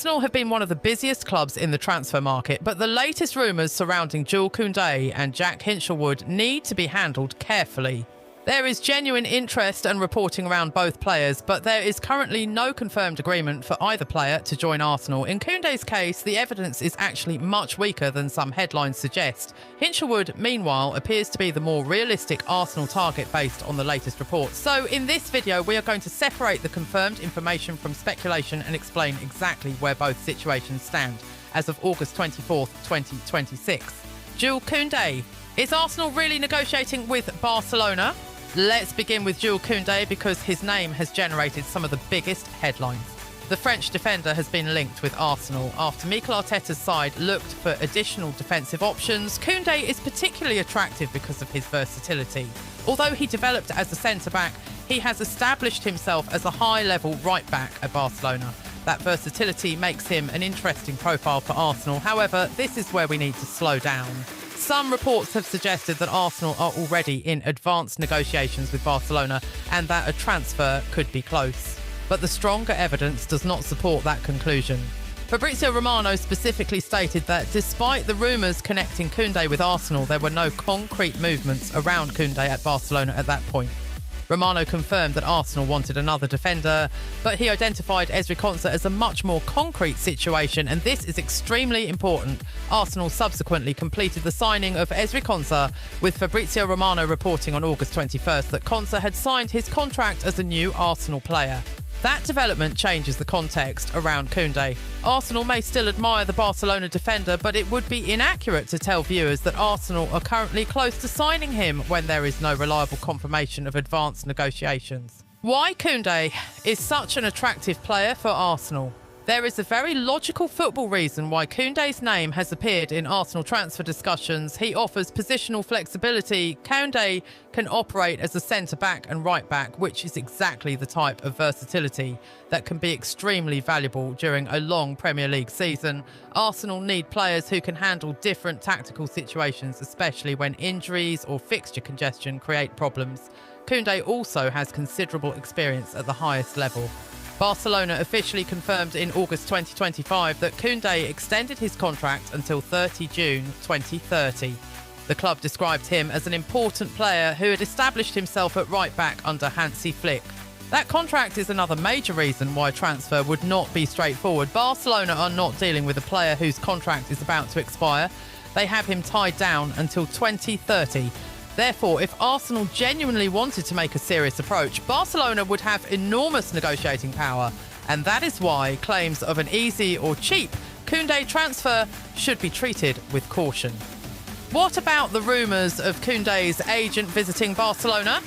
Arsenal have been one of the busiest clubs in the transfer market, but the latest rumours surrounding Kounde and Jack Hinshelwood need to be handled carefully. There is genuine interest and reporting around both players, but there is currently no confirmed agreement for either player to join Arsenal. In Kounde's case, the evidence is actually much weaker than some headlines suggest. Hinshelwood, meanwhile, appears to be the more realistic Arsenal target based on the latest reports. So in this video, we are going to separate the confirmed information from speculation and explain exactly where both situations stand as of August 24th, 2026. Kounde. Is Arsenal really negotiating with Barcelona? Let's begin with Kounde because his name has generated some of the biggest headlines. The French defender has been linked with Arsenal. After Mikel Arteta's side looked for additional defensive options, Kounde is particularly attractive because of his versatility. Although he developed as a centre-back, he has established himself as a high-level right-back at Barcelona. That versatility makes him an interesting profile for Arsenal. However, this is where we need to slow down. Some reports have suggested that Arsenal are already in advanced negotiations with Barcelona and that a transfer could be close. But the stronger evidence does not support that conclusion. Fabrizio Romano specifically stated that despite the rumours connecting Kounde with Arsenal, there were no concrete movements around Kounde at Barcelona at that point. Romano confirmed that Arsenal wanted another defender, but he identified Ezri Konsa as a much more concrete situation, and this is extremely important. Arsenal subsequently completed the signing of Ezri Konsa, with Fabrizio Romano reporting on August 21st that Konsa had signed his contract as a new Arsenal player. That development changes the context around Kounde. Arsenal may still admire the Barcelona defender, but it would be inaccurate to tell viewers that Arsenal are currently close to signing him when there is no reliable confirmation of advanced negotiations. Why Kounde is such an attractive player for Arsenal? There is a very logical football reason why Kounde's name has appeared in Arsenal transfer discussions. He offers positional flexibility. Kounde can operate as a centre-back and right-back, which is exactly the type of versatility that can be extremely valuable during a long Premier League season. Arsenal need players who can handle different tactical situations, especially when injuries or fixture congestion create problems. Kounde also has considerable experience at the highest level. Barcelona officially confirmed in August 2025 that Kounde extended his contract until 30 June 2030. The club described him as an important player who had established himself at right-back under Hansi Flick. That contract is another major reason why transfer would not be straightforward. Barcelona are not dealing with a player whose contract is about to expire. They have him tied down until 2030. Therefore, if Arsenal genuinely wanted to make a serious approach, Barcelona would have enormous negotiating power, and that is why claims of an easy or cheap Kounde transfer should be treated with caution. What about the rumours of Kounde's agent visiting Barcelona?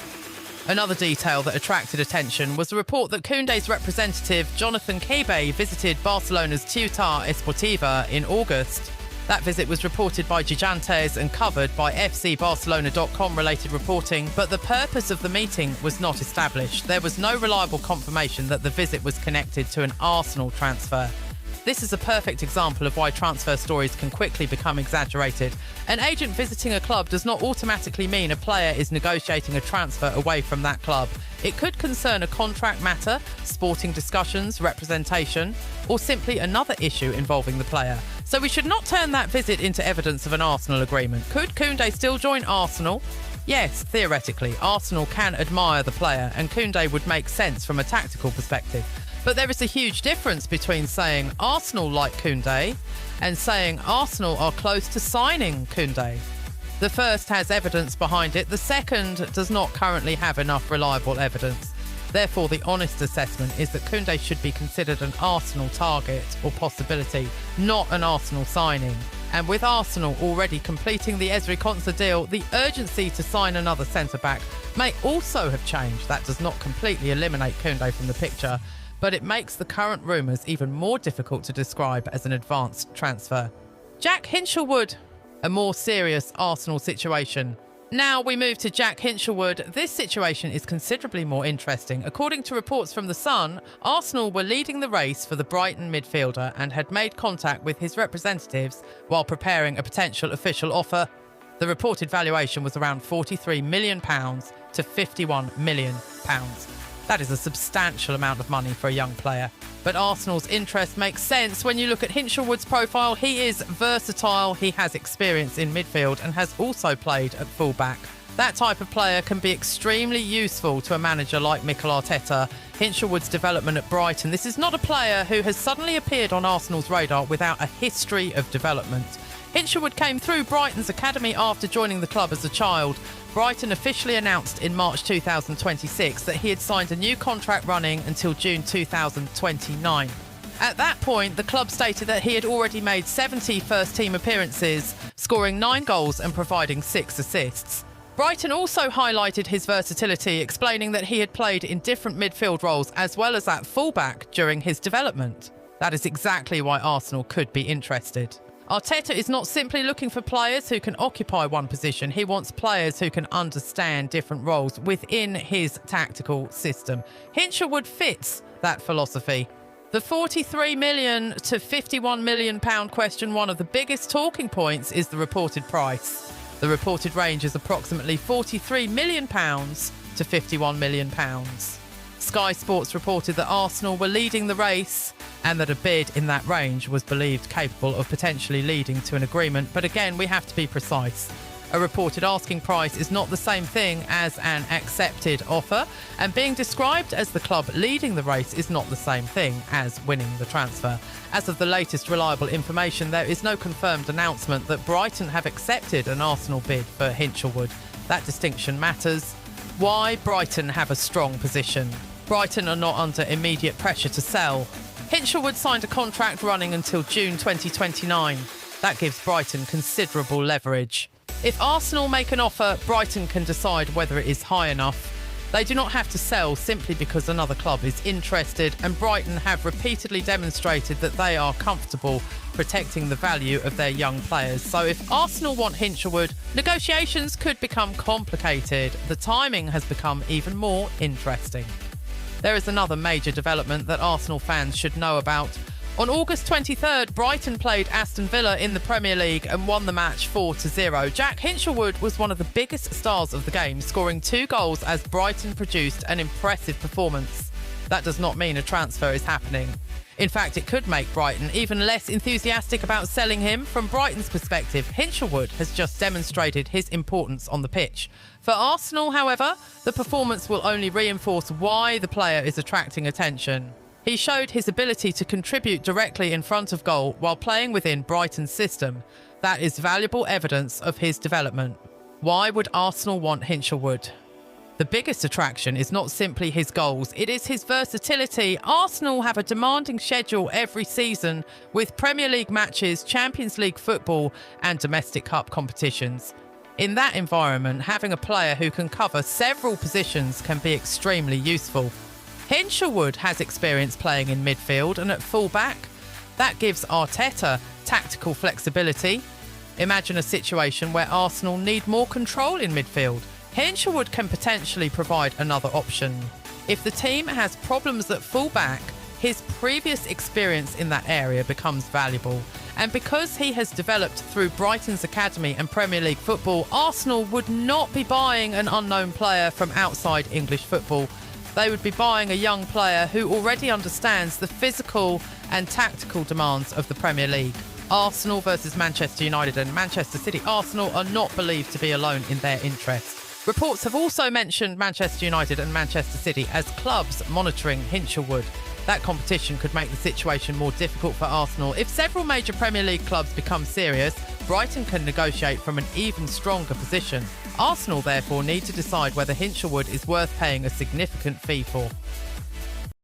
Another detail that attracted attention was a report that Kounde's representative, Jonathan Kebe, visited Barcelona's Ciutat Esportiva in August. That visit was reported by Gigantes and covered by FCBarcelona.com related reporting, but the purpose of the meeting was not established. There was no reliable confirmation that the visit was connected to an Arsenal transfer. This is a perfect example of why transfer stories can quickly become exaggerated. An agent visiting a club does not automatically mean a player is negotiating a transfer away from that club. It could concern a contract matter, sporting discussions, representation, or simply another issue involving the player. So we should not turn that visit into evidence of an Arsenal agreement. Could Kounde still join Arsenal? Yes, theoretically, Arsenal can admire the player, and Kounde would make sense from a tactical perspective. But there is a huge difference between saying Arsenal like Kounde and saying Arsenal are close to signing Kounde. The first has evidence behind it. The second does not currently have enough reliable evidence. Therefore, the honest assessment is that Kounde should be considered an Arsenal target or possibility, not an Arsenal signing. And with Arsenal already completing the Ezri Konsa deal, the urgency to sign another centre-back may also have changed. That does not completely eliminate Kounde from the picture, but it makes the current rumours even more difficult to describe as an advanced transfer. Jack Hinshelwood, a more serious Arsenal situation. Now we move to Jack Hinshelwood. This situation is considerably more interesting. According to reports from The Sun, Arsenal were leading the race for the Brighton midfielder and had made contact with his representatives while preparing a potential official offer. The reported valuation was around £43 million to £51 million. That is a substantial amount of money for a young player. But Arsenal's interest makes sense when you look at Hinshelwood's profile. He is versatile, he has experience in midfield and has also played at fullback. That type of player can be extremely useful to a manager like Mikel Arteta. Hinshelwood's development at Brighton. This is not a player who has suddenly appeared on Arsenal's radar without a history of development. Hinshelwood came through Brighton's academy after joining the club as a child. Brighton officially announced in March 2026 that he had signed a new contract running until June 2029. At that point, the club stated that he had already made 70 first-team appearances, scoring 9 goals and providing 6 assists. Brighton also highlighted his versatility, explaining that he had played in different midfield roles as well as at fullback during his development. That is exactly why Arsenal could be interested. Arteta is not simply looking for players who can occupy one position. He wants players who can understand different roles within his tactical system. Hinshelwood fits that philosophy. The £43 million to £51 million question, one of the biggest talking points, is the reported price. The reported range is approximately £43 million to £51 million. Sky Sports reported that Arsenal were leading the race and that a bid in that range was believed capable of potentially leading to an agreement. But again, we have to be precise. A reported asking price is not the same thing as an accepted offer, and being described as the club leading the race is not the same thing as winning the transfer. As of the latest reliable information, there is no confirmed announcement that Brighton have accepted an Arsenal bid for Hinshelwood. That distinction matters. Why? Brighton have a strong position. Brighton are not under immediate pressure to sell. Hinshelwood signed a contract running until June 2029. That gives Brighton considerable leverage. If Arsenal make an offer, Brighton can decide whether it is high enough. They do not have to sell simply because another club is interested, and Brighton have repeatedly demonstrated that they are comfortable protecting the value of their young players. So if Arsenal want Hinshelwood, negotiations could become complicated. The timing has become even more interesting. There is another major development that Arsenal fans should know about. On August 23rd, Brighton played Aston Villa in the Premier League and won the match 4-0. Jack Hinshelwood was one of the biggest stars of the game, scoring 2 goals as Brighton produced an impressive performance. That does not mean a transfer is happening. In fact, it could make Brighton even less enthusiastic about selling him. From Brighton's perspective, Hinshelwood has just demonstrated his importance on the pitch. For Arsenal, however, the performance will only reinforce why the player is attracting attention. He showed his ability to contribute directly in front of goal while playing within Brighton's system. That is valuable evidence of his development. Why would Arsenal want Hinshelwood? The biggest attraction is not simply his goals, it is his versatility. Arsenal have a demanding schedule every season with Premier League matches, Champions League football and domestic cup competitions. In that environment, having a player who can cover several positions can be extremely useful. Hinshelwood has experience playing in midfield and at full-back. That gives Arteta tactical flexibility. Imagine a situation where Arsenal need more control in midfield. Hinshelwood can potentially provide another option. If the team has problems at full-back, his previous experience in that area becomes valuable. And because he has developed through Brighton's academy and Premier League football, Arsenal would not be buying an unknown player from outside English football. They would be buying a young player who already understands the physical and tactical demands of the Premier League. Arsenal versus Manchester United and Manchester City. Arsenal are not believed to be alone in their interest. Reports have also mentioned Manchester United and Manchester City as clubs monitoring Hinshelwood. That competition could make the situation more difficult for Arsenal. If several major Premier League clubs become serious, Brighton can negotiate from an even stronger position. Arsenal therefore need to decide whether Hinshelwood is worth paying a significant fee for.